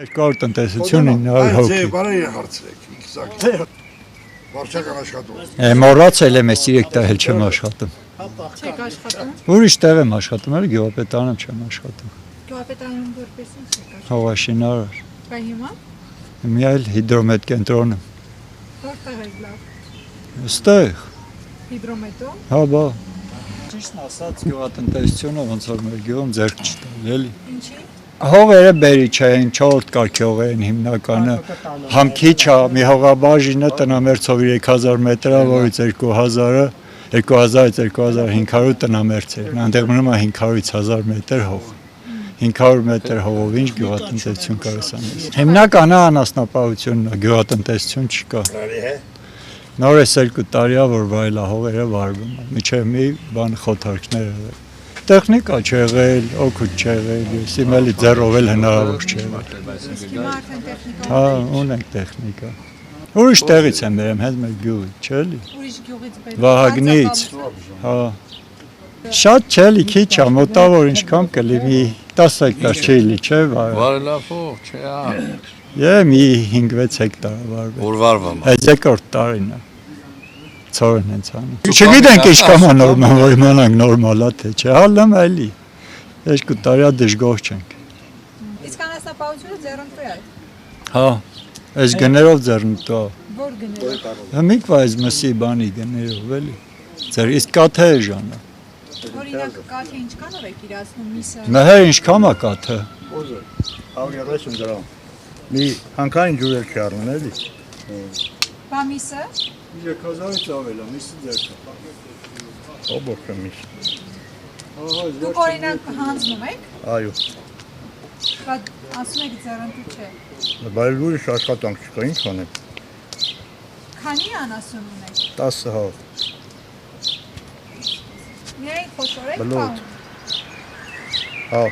200 տնտեսություն 900 հոգի։ Բարի հարցրեք, իքսակ։ Վարչական աշխատում։ Մոռացել եմ, ես 3 տեղ էլ չեմ աշխատում։ Չեք աշխատում։ Ուրիշ տեղ եմ աշխատում, էլ գյուղապետարանում չեմ աշխատում։ Գյուղապետարանում որպես ինչ եք աշխատում։ Հողաշինարար։ Բայց հիմա Մի այլ հիդրոմետ կենտրոնում։ որտեղ եք լավ։ Ստեղ։ Հիդրոմետում։ Հա, բա։ Ճիշտն ասած, գյուղատնտեսությունը ոնց որ մեր գյուղում ձեռք չտալ, էլի։ Ինչի։ Հողերը բերի չէին, 4 կարգի հողերին հիմնականը։ Համ քիչ է, մի հողաբաժինը տնամերձով 3000 մետր է, որից 2000-ը 2000-ից 2500 տնամերձ է։ Այնտեղ մնում է 500-ից 1000 մետր հող։ 500 մետր հողով ինչ գյուղատնտեսություն կարես անել։ Հիմնականը անասնապահությունն է, գյուղատնտեսություն չկա։ Նոր էս 2 տարի է, որ վայելահողերը վարվում են։ Միջև մի բան խոթարքները տեխնիկա չեղել, օգուտ չեղել, ես իմ էլի ձեռով էլ հնարավոր չեղել։ Հիմա արդեն տեխնիկա։ Հա, ունենք տեխնիկա։ Ուրիշ տեղից եմ բերեմ, հենց մեր գյուղից, չէ՞ լի։ Ուրիշ գյուղից բերում։ Վահագնից։ Հա։ Շատ չէ՞ լի, քիչ է, մոտավոր ինչքան կլի, մի 10 հեկտար չի լի, չէ՞, Վարելափող, չէ, հա։ մի 5-6 հեկտար վարվել։ Որ վարվում է։ Այս երկրորդ տարին է։ Ցորն հենց անում։ Չգիտենք ինչքան է նորմալ, որ իմանանք նորմալ է թե չէ, հալում էլի։ 2 տարի է դժգոհ չենք։ Իսկ անասնապահությունը ձեռնտու է։ Հա, այս գներով ձեռնտու է։ Որ գներով։ Հմիկ վայզ մսի բանի գներով էլի։ Ձեր իսկ կաթը է ժանա։ Օրինակ կաթը ինչքանով եք իրացնում միսը։ Մհեր ինչքան է կաթը։ Ոզը 130 դրամ։ Մի հանքային ջուրել չի առնում էլի։ Բա միսը։ 3000-ից ավել է, միսը ձեր է։ Օբոք միս։ Դուք օրինակ հանձնում եք։ Այո։ Բայց ասում եք ձեռնտու չէ։ Բայց ուրիշ աշխատանք չկա, ինչ անեմ։ Քանի անասուն ունեք։ 10 հավ։ Միայն խոշոր եք Բլոտ։ պահում։ Հա։